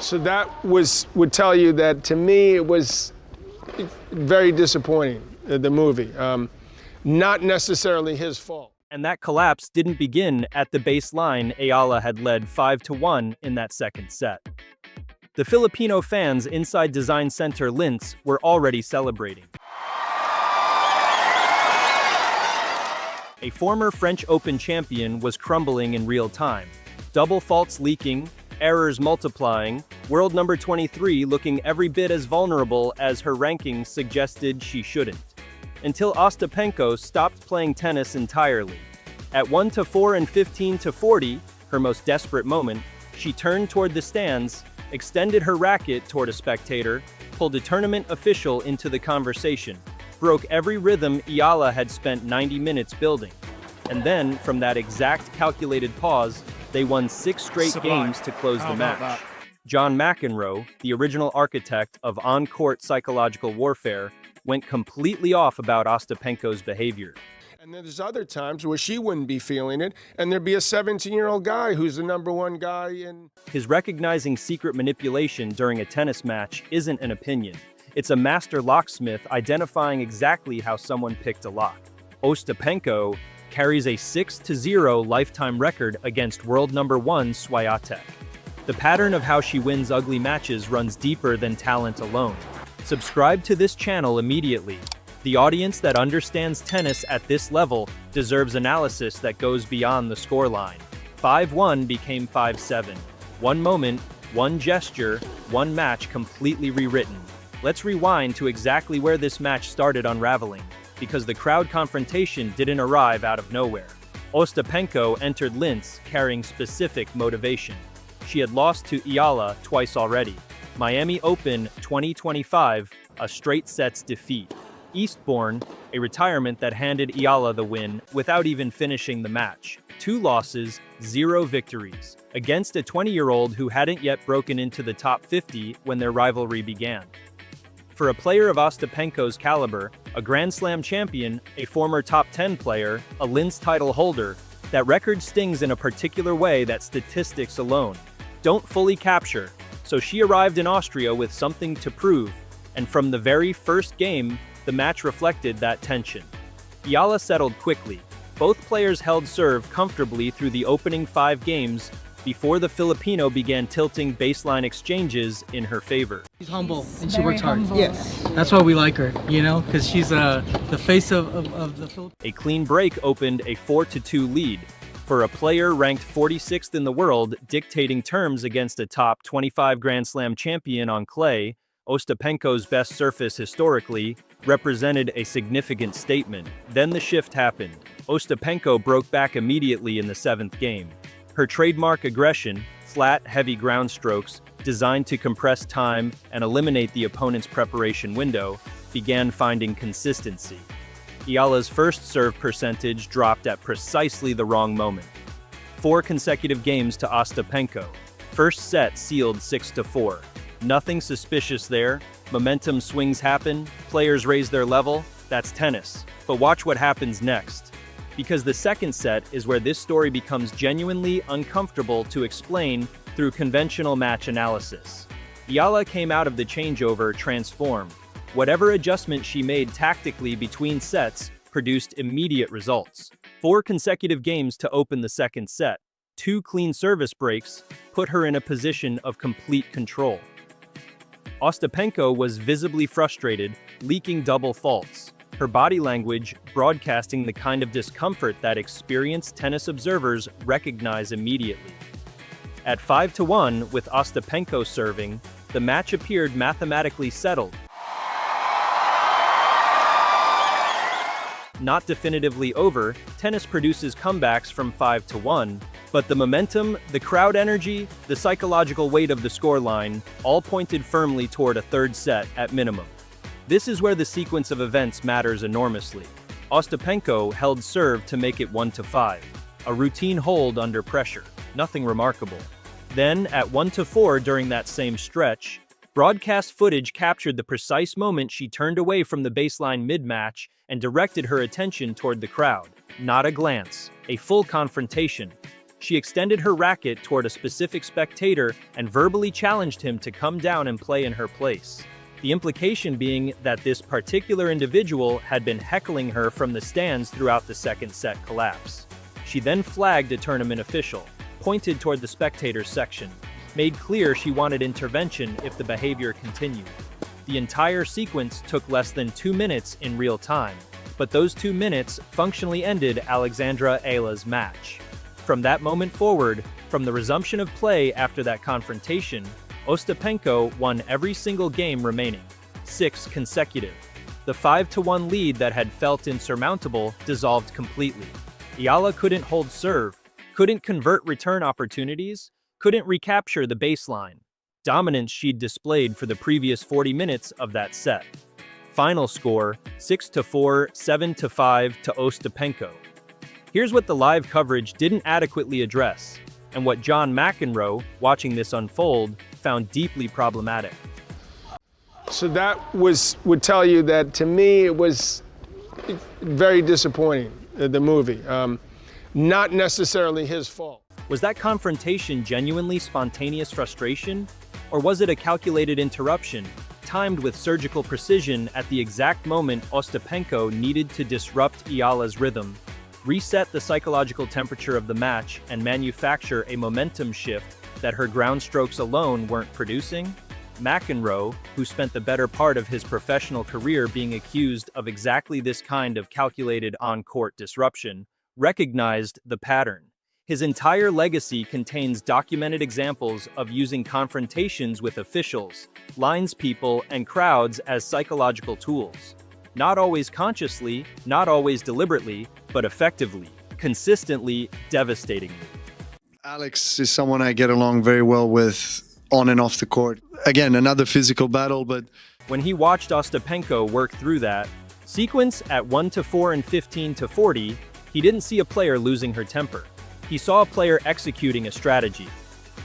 So that would tell you that, to me, it was very disappointing, the movie. Not necessarily his fault. And that collapse didn't begin at the baseline. Eala had led 5-1 in that second set. The Filipino fans inside Design Center Linz were already celebrating. A former French Open champion was crumbling in real time. Double faults leaking, errors multiplying, world number 23 looking every bit as vulnerable as her rankings suggested she shouldn't. Until Ostapenko stopped playing tennis entirely. At 1-4 and 15-40, her most desperate moment, she turned toward the stands, extended her racket toward a spectator, pulled a tournament official into the conversation, broke every rhythm Eala had spent 90 minutes building. And then, from that exact calculated pause, they won 6 straight games to close the match. John McEnroe, the original architect of on-court psychological warfare, went completely off about Ostapenko's behavior. And then there's other times where she wouldn't be feeling it, and there'd be a 17-year-old guy who's the #1 guy in... His recognizing secret manipulation during a tennis match isn't an opinion. It's a master locksmith identifying exactly how someone picked a lock. Ostapenko carries a 6-0 lifetime record against world #1 Swiatek. The pattern of how she wins ugly matches runs deeper than talent alone. Subscribe to this channel immediately. The audience that understands tennis at this level deserves analysis that goes beyond the scoreline. 5-1 became 5-7. One moment, one gesture, one match completely rewritten. Let's rewind to exactly where this match started unraveling, because the crowd confrontation didn't arrive out of nowhere. Ostapenko entered Linz carrying specific motivation. She had lost to Eala twice already. Miami Open 2025, a straight sets defeat. Eastbourne, a retirement that handed Eala the win without even finishing the match. 2 losses, 0 victories, against a 20-year-old who hadn't yet broken into the top 50 when their rivalry began. For a player of Ostapenko's caliber, a Grand Slam champion, a former top 10 player, a Linz title holder, that record stings in a particular way that statistics alone don't fully capture. So she arrived in Austria with something to prove, and from the very first game, the match reflected that tension. Eala settled quickly. Both players held serve comfortably through the opening 5 games before the Filipino began tilting baseline exchanges in her favor. She's humble and she works hard. Humble. Yes. That's why we like her, you know, because she's the face of the Philippines. A clean break opened a 4-2 lead for a player ranked 46th in the world, dictating terms against a top 25 Grand Slam champion on clay. Ostapenko's best surface historically represented a significant statement. Then the shift happened. Ostapenko broke back immediately in the 7th game. Her trademark aggression, flat, heavy ground strokes, designed to compress time and eliminate the opponent's preparation window, began finding consistency. Eala's first serve percentage dropped at precisely the wrong moment. 4 consecutive games to Ostapenko. First set sealed 6-4. Nothing suspicious there. Momentum swings happen, players raise their level. That's tennis. But watch what happens next. Because the second set is where this story becomes genuinely uncomfortable to explain through conventional match analysis. Eala came out of the changeover transformed. Whatever adjustment she made tactically between sets produced immediate results. 4 consecutive games to open the second set. 2 clean service breaks put her in a position of complete control. Ostapenko was visibly frustrated, leaking double faults. Her body language broadcasting the kind of discomfort that experienced tennis observers recognize immediately. At 5-1, with Ostapenko serving, the match appeared mathematically settled. Not definitively over, tennis produces comebacks from 5-1, but the momentum, the crowd energy, the psychological weight of the scoreline all pointed firmly toward a 3rd set at minimum. This is where the sequence of events matters enormously. Ostapenko held serve to make it 1-5, a routine hold under pressure, nothing remarkable. Then, at 1-4 during that same stretch, broadcast footage captured the precise moment she turned away from the baseline mid-match and directed her attention toward the crowd. Not a glance, a full confrontation. She extended her racket toward a specific spectator and verbally challenged him to come down and play in her place. The implication being that this particular individual had been heckling her from the stands throughout the second set collapse. She then flagged a tournament official, pointed toward the spectators section, made clear she wanted intervention if the behavior continued. The entire sequence took less than 2 minutes in real time, but those 2 minutes functionally ended Alexandra Eala's match. From that moment forward, from the resumption of play after that confrontation, Ostapenko won every single game remaining, 6 consecutive. The 5-1 lead that had felt insurmountable dissolved completely. Eala couldn't hold serve, couldn't convert return opportunities, couldn't recapture the baseline. Dominance she'd displayed for the previous 40 minutes of that set. Final score, 6-4, 7-5 to Ostapenko. Here's what the live coverage didn't adequately address, and what John McEnroe, watching this unfold, found deeply problematic. So that would tell you that, to me, it was very disappointing, the movie. Not necessarily his fault. Was that confrontation genuinely spontaneous frustration? Or was it a calculated interruption, timed with surgical precision at the exact moment Ostapenko needed to disrupt Eala's rhythm, reset the psychological temperature of the match, and manufacture a momentum shift that her ground strokes alone weren't producing? McEnroe, who spent the better part of his professional career being accused of exactly this kind of calculated on-court disruption, recognized the pattern. His entire legacy contains documented examples of using confrontations with officials, linespeople, and crowds as psychological tools. Not always consciously, not always deliberately, but effectively, consistently, devastatingly. Alex is someone I get along very well with on and off the court. Again, another physical battle, but when he watched Ostapenko work through that sequence at 1-4 and 15-40, he didn't see a player losing her temper. He saw a player executing a strategy.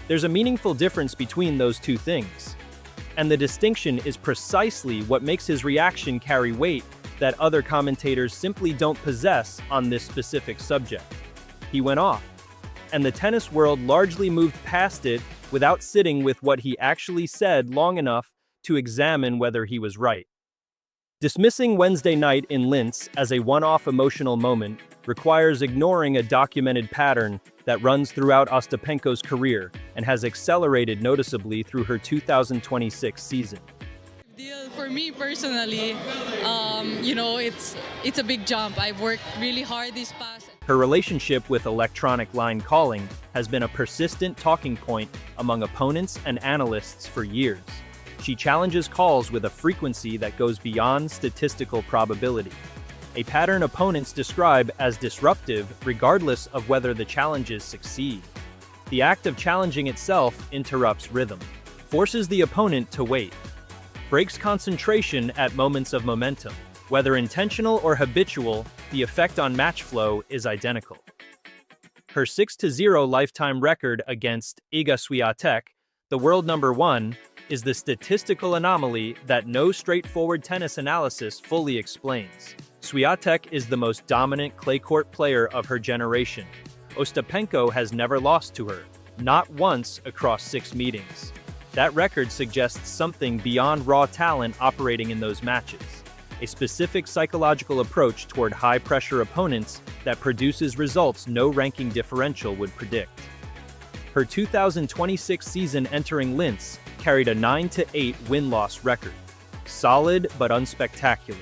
There's a meaningful difference between those two things. And the distinction is precisely what makes his reaction carry weight that other commentators simply don't possess on this specific subject. He went off, and the tennis world largely moved past it without sitting with what he actually said long enough to examine whether he was right. Dismissing Wednesday night in Linz as a one-off emotional moment requires ignoring a documented pattern that runs throughout Ostapenko's career and has accelerated noticeably through her 2026 season. For me personally, it's a big jump. I've worked really hard this past. Her relationship with electronic line calling has been a persistent talking point among opponents and analysts for years. She challenges calls with a frequency that goes beyond statistical probability, a pattern opponents describe as disruptive regardless of whether the challenges succeed. The act of challenging itself interrupts rhythm, forces the opponent to wait, breaks concentration at moments of momentum. Whether intentional or habitual, the effect on match flow is identical. Her 6-0 lifetime record against Iga Swiatek, the world number 1, is the statistical anomaly that no straightforward tennis analysis fully explains. Swiatek is the most dominant clay court player of her generation. Ostapenko has never lost to her, not once across 6 meetings. That record suggests something beyond raw talent operating in those matches, a specific psychological approach toward high-pressure opponents that produces results no ranking differential would predict. Her 2026 season entering Linz carried a 9-8 win-loss record. Solid but unspectacular.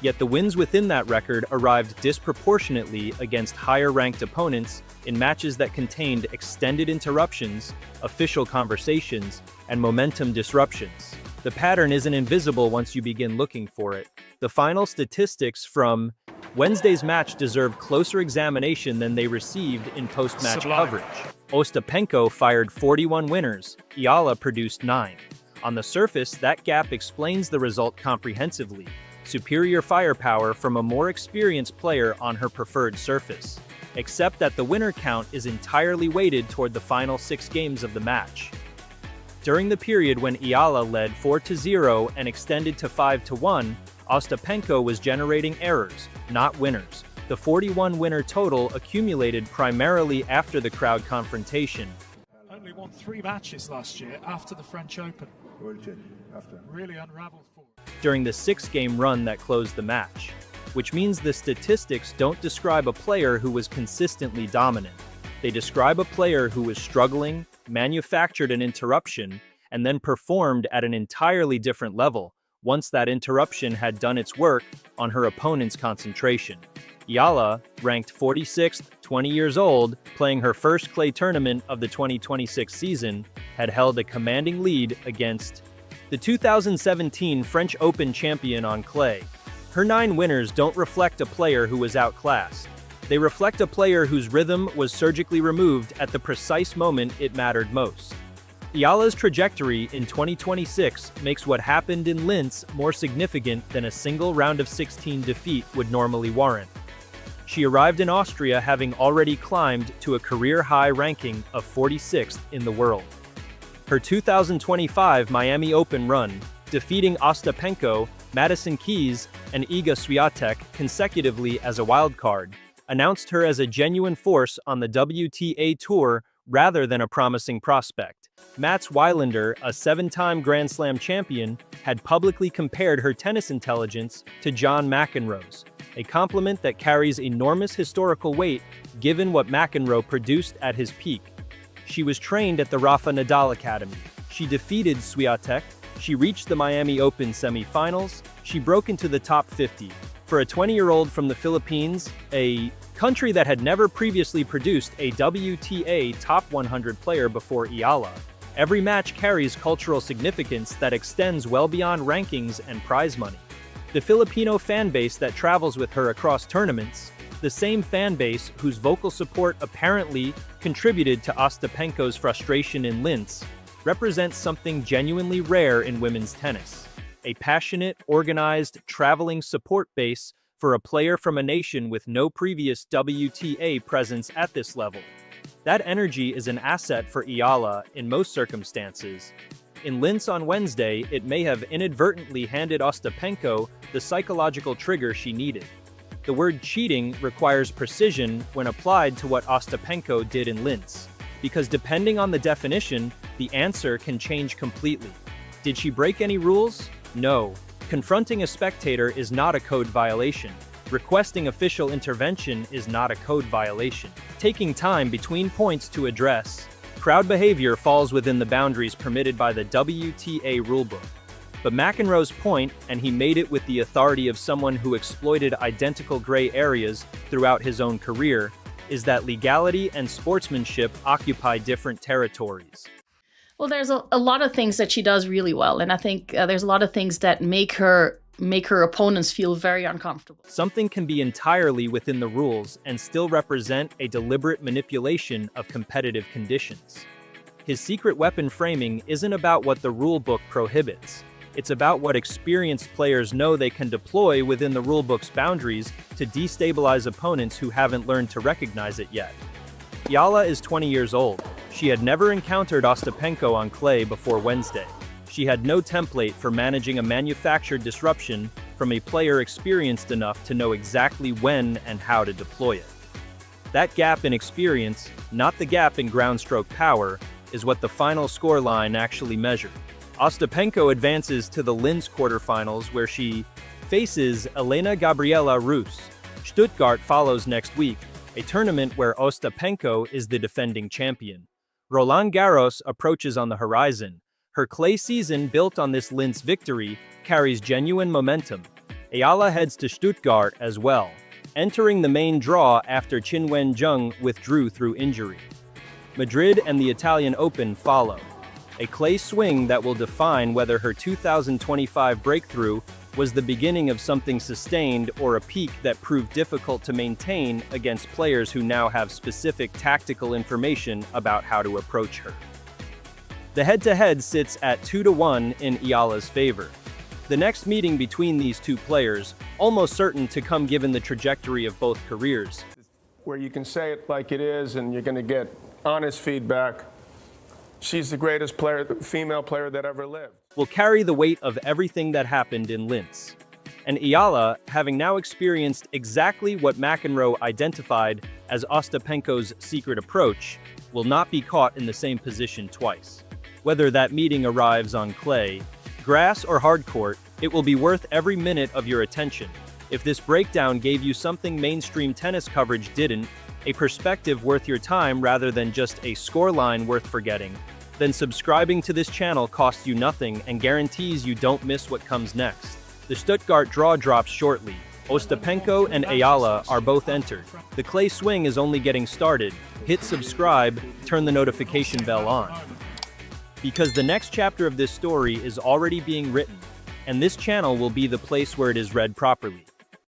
Yet the wins within that record arrived disproportionately against higher-ranked opponents in matches that contained extended interruptions, official conversations, and momentum disruptions. The pattern isn't invisible once you begin looking for it. The final statistics from Wednesday's match deserve closer examination than they received in post-match coverage. Ostapenko fired 41 winners, Eala produced 9. On the surface, that gap explains the result comprehensively. Superior firepower from a more experienced player on her preferred surface. Except that the winner count is entirely weighted toward the final 6 games of the match. During the period when Eala led 4-0 and extended to 5-1, Ostapenko was generating errors, not winners. the 41-winner total accumulated primarily after the crowd confrontation. Only won 3 matches last year after the French Open. Really unraveled for her. During the 6-game run that closed the match, which means the statistics don't describe a player who was consistently dominant. They describe a player who was struggling, manufactured an interruption, and then performed at an entirely different level once that interruption had done its work on her opponent's concentration. Eala, ranked 46th, 20 years old, playing her first clay tournament of the 2026 season, had held a commanding lead against the 2017 French Open champion on clay. Her 9 winners don't reflect a player who was outclassed. They reflect a player whose rhythm was surgically removed at the precise moment it mattered most. Eala's trajectory in 2026 makes what happened in Linz more significant than a single round of 16 defeat would normally warrant. She arrived in Austria having already climbed to a career-high ranking of 46th in the world. Her 2025 Miami Open run, defeating Ostapenko, Madison Keys, and Iga Swiatek consecutively as a wildcard, announced her as a genuine force on the WTA Tour rather than a promising prospect. Mats Wilander, a 7-time Grand Slam champion, had publicly compared her tennis intelligence to John McEnroe's, a compliment that carries enormous historical weight given what McEnroe produced at his peak. She was trained at the Rafa Nadal Academy. She defeated Swiatek. She reached the Miami Open semifinals. She broke into the top 50. For a 20-year-old from the Philippines, a country that had never previously produced a WTA top 100 player before Eala, every match carries cultural significance that extends well beyond rankings and prize money. The Filipino fan base that travels with her across tournaments, the same fan base whose vocal support apparently contributed to Ostapenko's frustration in Linz, represents something genuinely rare in women's tennis: a passionate, organized, traveling support base for a player from a nation with no previous WTA presence at this level. That energy is an asset for Eala in most circumstances. In Linz on Wednesday, it may have inadvertently handed Ostapenko the psychological trigger she needed. The word cheating requires precision when applied to what Ostapenko did in Linz, because depending on the definition, the answer can change completely. Did she break any rules? No. Confronting a spectator is not a code violation. Requesting official intervention is not a code violation. Taking time between points to address crowd behavior falls within the boundaries permitted by the WTA rulebook. But McEnroe's point, and he made it with the authority of someone who exploited identical gray areas throughout his own career, is that legality and sportsmanship occupy different territories. Well, there's a lot of things that she does really well, and I think there's a lot of things that make her opponents feel very uncomfortable. Something can be entirely within the rules and still represent a deliberate manipulation of competitive conditions. His secret weapon framing isn't about what the rule book prohibits. It's about what experienced players know they can deploy within the rulebook's boundaries to destabilize opponents who haven't learned to recognize it yet. Eala is 20 years old. She had never encountered Ostapenko on clay before Wednesday. She had no template for managing a manufactured disruption from a player experienced enough to know exactly when and how to deploy it. That gap in experience, not the gap in groundstroke power, is what the final scoreline actually measured. Ostapenko advances to the Linz quarterfinals, where she faces Elena Gabriela Rus. Stuttgart follows next week, a tournament where Ostapenko is the defending champion. Roland Garros approaches on the horizon. Her clay season, built on this Linz victory, carries genuine momentum. Eala heads to Stuttgart as well, entering the main draw after Qin Wenjung withdrew through injury. Madrid and the Italian Open follow, a clay swing that will define whether her 2025 breakthrough was the beginning of something sustained or a peak that proved difficult to maintain against players who now have specific tactical information about how to approach her. The head-to-head sits at 2-1 in Eala's favor. The next meeting between these two players, almost certain to come given the trajectory of both careers, Where you can say it like it is and you're going to get honest feedback. She's the greatest player, female player that ever lived. will carry the weight of everything that happened in Linz. and Eala, having now experienced exactly what McEnroe identified as Ostapenko's secret approach, will not be caught in the same position twice. Whether that meeting arrives on clay, grass, or hard court, it will be worth every minute of your attention. If this breakdown gave you something mainstream tennis coverage didn't, a perspective worth your time rather than just a scoreline worth forgetting, then subscribing to this channel costs you nothing and guarantees you don't miss what comes next. The Stuttgart draw drops shortly. Ostapenko and Eala are both entered. The clay swing is only getting started. Hit subscribe, turn the notification bell on. Because the next chapter of this story is already being written, and this channel will be the place where it is read properly.